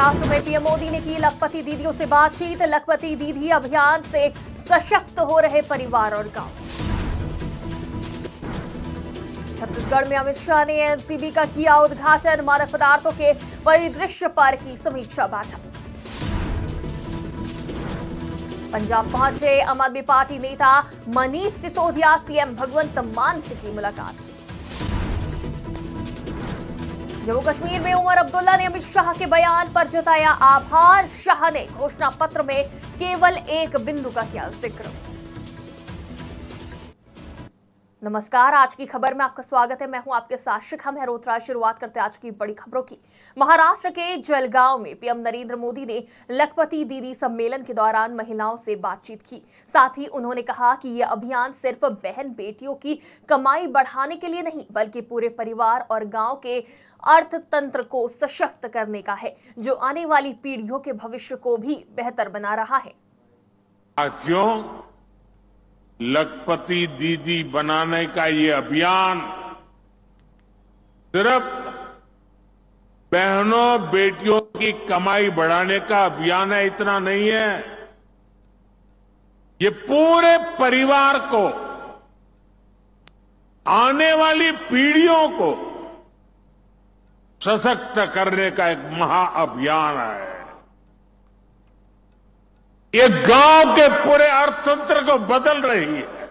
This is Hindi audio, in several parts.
महाराष्ट्र में पीएम मोदी ने की लखपति दीदियों से बातचीत। लखपति दीदी अभियान से सशक्त हो रहे परिवार और गांव। छत्तीसगढ़ में अमित शाह ने एनसीबी का किया उद्घाटन। मादक पदार्थों के परिदृश्य पर की समीक्षा बैठक। पंजाब पहुंचे आम आदमी पार्टी नेता मनीष सिसोदिया। सीएम भगवंत मान से की मुलाकात। जम्मू कश्मीर में उमर अब्दुल्ला ने अमित शाह के बयान पर जताया आभार। शाह ने घोषणा पत्र में केवल एक बिंदु का किया जिक्र। नमस्कार, आज की खबर में आपका स्वागत है। मैं हूं आपके साथ शिखा मेहरोत्रा। शुरुआत करते हैं आज की बड़ी खबरों की। महाराष्ट्र के जलगांव में पीएम नरेंद्र मोदी ने लखपति दीदी सम्मेलन के दौरान महिलाओं से बातचीत की। साथ ही उन्होंने कहा कि यह अभियान सिर्फ बहन बेटियों की कमाई बढ़ाने के लिए नहीं, बल्कि पूरे परिवार और गांव के अर्थतंत्र को सशक्त करने का है, जो आने वाली पीढ़ियों के भविष्य को भी बेहतर बना रहा है। साथियों, लखपति दीदी बनाने का ये अभियान सिर्फ बहनों बेटियों की कमाई बढ़ाने का अभियान है, इतना नहीं है। ये पूरे परिवार को, आने वाली पीढ़ियों को सशक्त करने का एक महाअभियान है। ये गांव के पूरे अर्थतंत्र को बदल रही है।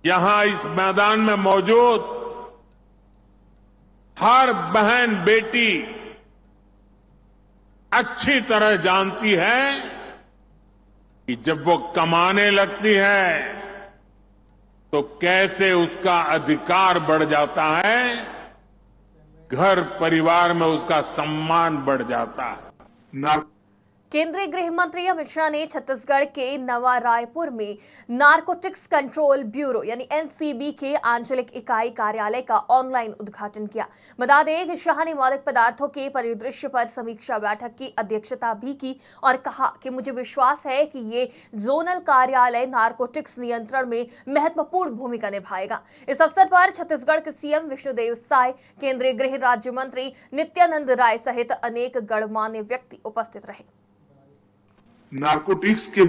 यहां इस मैदान में मौजूद हर बहन बेटी अच्छी तरह जानती है कि जब वो कमाने लगती है तो कैसे उसका अधिकार बढ़ जाता है, घर परिवार में उसका सम्मान बढ़ जाता है। केंद्रीय गृह मंत्री अमित शाह ने छत्तीसगढ़ के नवा रायपुर में नारकोटिक्स कंट्रोल ब्यूरो यानी एनसीबी के आंचलिक इकाई कार्यालय का ऑनलाइन उद्घाटन किया। बता दें कि शाह ने मादक पदार्थों के परिदृश्य पर समीक्षा बैठक की अध्यक्षता भी की और कहा कि मुझे विश्वास है कि ये जोनल कार्यालय नारकोटिक्स नियंत्रण में महत्वपूर्ण भूमिका निभाएगा। इस अवसर पर छत्तीसगढ़ के सीएम विष्णुदेव साय, केंद्रीय गृह राज्य मंत्री नित्यानंद राय सहित अनेक गणमान्य व्यक्ति उपस्थित रहे। नारकोटिक्स के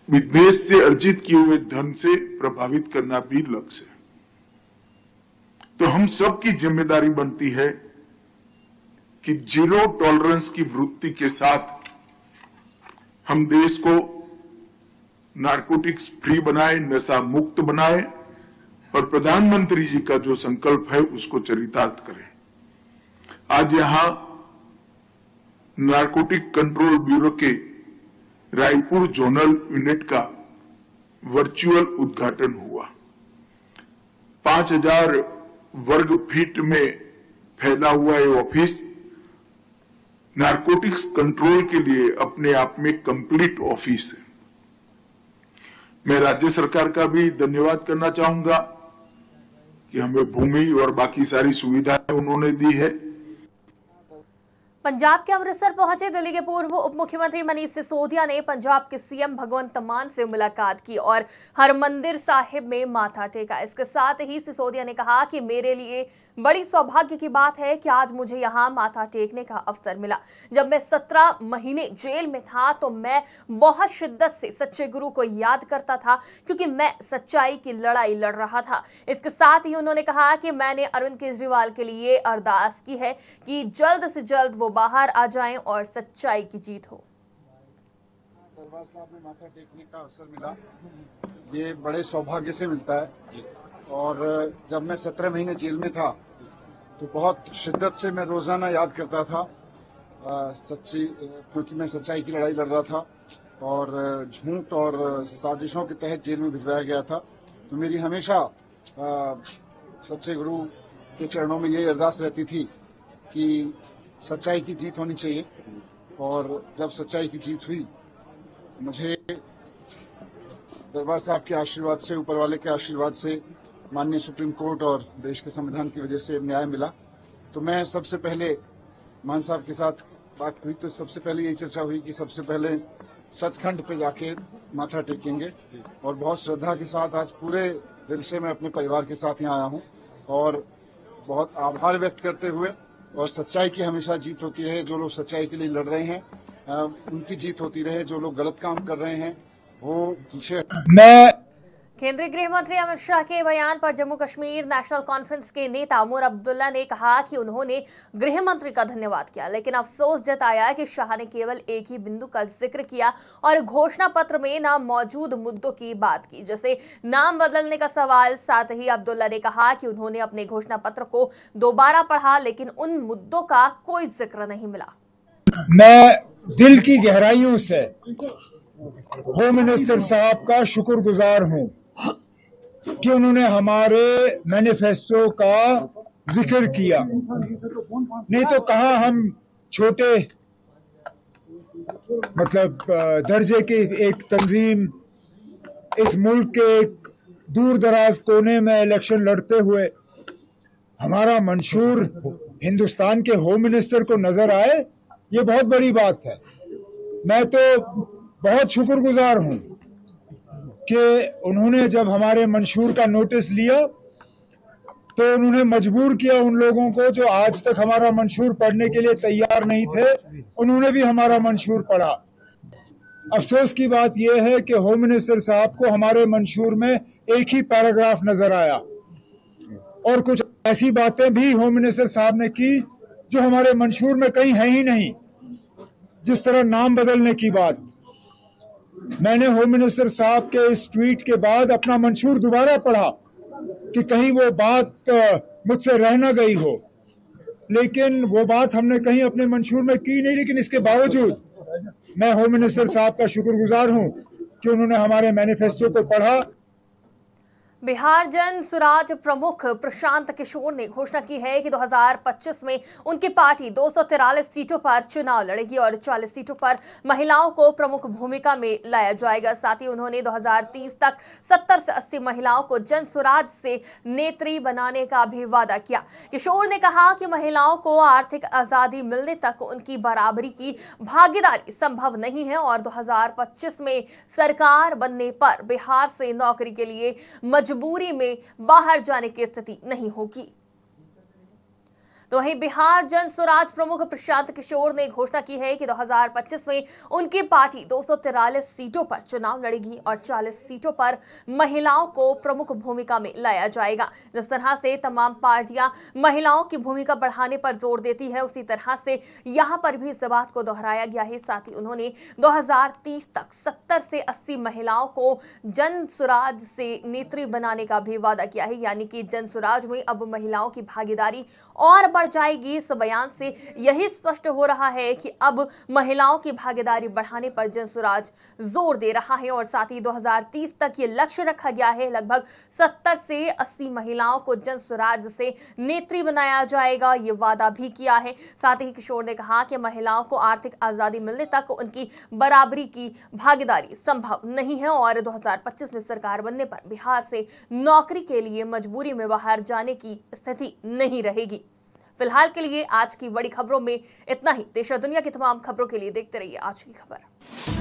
विदेश से अर्जित किए हुए धन से प्रभावित करना भी लक्ष्य है। तो हम सब की जिम्मेदारी बनती है कि जीरो टॉलरेंस की वृत्ति के साथ हम देश को नारकोटिक्स फ्री बनाए, नशा मुक्त बनाए और प्रधानमंत्री जी का जो संकल्प है उसको चरितार्थ करें। आज यहां नारकोटिक कंट्रोल ब्यूरो के रायपुर जोनल यूनिट का वर्चुअल उद्घाटन हुआ। 5000 वर्ग फीट में फैला हुआ ये ऑफिस नारकोटिक्स कंट्रोल के लिए अपने आप में कंप्लीट ऑफिस है। मैं राज्य सरकार का भी धन्यवाद करना चाहूंगा कि हमें भूमि और बाकी सारी सुविधाएं उन्होंने दी है। पंजाब के अमृतसर पहुंचे दिल्ली के पूर्व उप मुख्यमंत्री मनीष सिसोदिया ने पंजाब के सीएम भगवंत मान से मुलाकात की और हरमंदिर साहिब में माथा टेका। इसके साथ ही सिसोदिया ने कहा कि मेरे लिए बड़ी सौभाग्य की बात है कि आज मुझे यहां माथा टेकने का अवसर मिला। जब मैं 17 महीने जेल में था तो मैं बहुत शिद्दत से सच्चे गुरु को याद करता था, क्योंकि मैं सच्चाई की लड़ाई लड़ रहा था। इसके साथ ही उन्होंने कहा कि मैंने अरविंद केजरीवाल के लिए अरदास की है कि जल्द से जल्द वो बाहर आ जाएं और सच्चाई की जीत हो। दरबार साहब में माथा टेकने का अवसर मिला, ये बड़े सौभाग्य से मिलता है। और जब मैं 17 महीने जेल में था तो बहुत शिद्दत से मैं रोजाना याद करता था क्योंकि मैं सच्चाई की लड़ाई लड़ रहा था और झूठ और साजिशों के तहत जेल में भिजवाया गया था। तो मेरी हमेशा सच्चे गुरु के चरणों में यही अरदास रहती थी कि सच्चाई की जीत होनी चाहिए। और जब सच्चाई की जीत हुई, मुझे दरबार साहब के आशीर्वाद से, ऊपर वाले के आशीर्वाद से, माननीय सुप्रीम कोर्ट और देश के संविधान की वजह से न्याय मिला। तो मैं सबसे पहले मान साहब के साथ बात हुई तो सबसे पहले यही चर्चा हुई कि सबसे पहले सचखंड पे जाके माथा टेकेंगे। और बहुत श्रद्धा के साथ आज पूरे दिल से मैं अपने परिवार के साथ यहाँ आया हूँ और बहुत आभार व्यक्त करते हुए और सच्चाई की हमेशा जीत होती रहे। जो लोग सच्चाई के लिए लड़ रहे हैं उनकी जीत होती रहे। जो लोग गलत काम कर रहे हैं वो पीछे। केंद्रीय गृह मंत्री अमित शाह के बयान पर जम्मू कश्मीर नेशनल कॉन्फ्रेंस के नेता उमर अब्दुल्ला ने कहा कि उन्होंने गृह मंत्री का धन्यवाद किया, लेकिन अफसोस जताया कि शाह ने केवल एक ही बिंदु का जिक्र किया और घोषणा पत्र में ना मौजूद मुद्दों की बात की, जैसे नाम बदलने का सवाल। साथ ही अब्दुल्ला ने कहा कि उन्होंने अपने घोषणा पत्र को दोबारा पढ़ा, लेकिन उन मुद्दों का कोई जिक्र नहीं मिला। मैं दिल की गहराइयों से होम मिनिस्टर साहब का शुक्रगुजार हूं कि उन्होंने हमारे मैनिफेस्टो का जिक्र किया। नहीं तो कहाँ हम छोटे मतलब दर्जे की एक तंजीम इस मुल्क के एक दूर दराज कोने में इलेक्शन लड़ते हुए हमारा मंशूर हिंदुस्तान के होम मिनिस्टर को नजर आए, ये बहुत बड़ी बात है। मैं तो बहुत शुक्रगुजार हूं कि उन्होंने जब हमारे मंशूर का नोटिस लिया तो उन्होंने मजबूर किया उन लोगों को जो आज तक हमारा मंशूर पढ़ने के लिए तैयार नहीं थे, उन्होंने भी हमारा मंशूर पढ़ा। अफसोस की बात यह है कि होम मिनिस्टर साहब को हमारे मंशूर में एक ही पैराग्राफ नजर आया और कुछ ऐसी बातें भी होम मिनिस्टर साहब ने की जो हमारे मंशूर में कहीं है ही नहीं, जिस तरह नाम बदलने की बात। मैंने होम मिनिस्टर साहब के इस ट्वीट के बाद अपना मंशूर दोबारा पढ़ा कि कहीं वो बात मुझसे रह न गई हो, लेकिन वो बात हमने कहीं अपने मंशूर में की नहीं। लेकिन इसके बावजूद मैं होम मिनिस्टर साहब का शुक्रगुजार हूं कि उन्होंने हमारे मैनिफेस्टो को पढ़ा। बिहार जन सुराज प्रमुख प्रशांत किशोर ने घोषणा की है कि 2025 में उनकी पार्टी 243 सीटों पर चुनाव लड़ेगी और 40 सीटों पर महिलाओं को प्रमुख भूमिका में लाया जाएगा। साथ ही उन्होंने 2030 तक 70 से 80 महिलाओं को जन सुराज से नेत्री बनाने का भी वादा किया। किशोर ने कहा कि महिलाओं को आर्थिक आजादी मिलने तक उनकी बराबरी की भागीदारी संभव नहीं है और 2025 में सरकार बनने पर बिहार से नौकरी के लिए मजबूरी में बाहर जाने की स्थिति नहीं होगी। तो वहीं बिहार जन स्वराज प्रमुख प्रशांत किशोर ने घोषणा की है कि 2025 में उनकी पार्टी 243 सीटों पर चुनाव लड़ेगी और 40 सीटों पर महिलाओं को प्रमुख भूमिका में लाया जाएगा। जिस तरह से तमाम पार्टियां महिलाओं की भूमिका बढ़ाने पर जोर देती है, उसी तरह से यहां पर भी इस बात को दोहराया गया है। साथ ही उन्होंने 2030 तक 70 से 80 महिलाओं को जन स्वराज से नेत्री बनाने का भी वादा किया है, यानी कि जन स्वराज में अब महिलाओं की भागीदारी और बढ़ जाएगी। इस बयान से यही स्पष्ट हो रहा है कि अब महिलाओं की भागीदारी बढ़ाने पर जन स्वराज जोर दे रहा है और साथ ही 2030 तक ये लक्ष्य रखा गया है, लगभग 70 से 80 महिलाओं को जन स्वराज से नेत्री बनाया जाएगा, ये वादा भी किया है। साथ ही किशोर ने कहा कि महिलाओं को आर्थिक आजादी मिलने तक उनकी बराबरी की भागीदारी संभव नहीं है और 2025 में सरकार बनने पर बिहार से नौकरी के लिए मजबूरी में बाहर जाने की स्थिति नहीं रहेगी। फिलहाल के लिए आज की बड़ी खबरों में इतना ही। देश और दुनिया की तमाम खबरों के लिए देखते रहिए आज की खबर।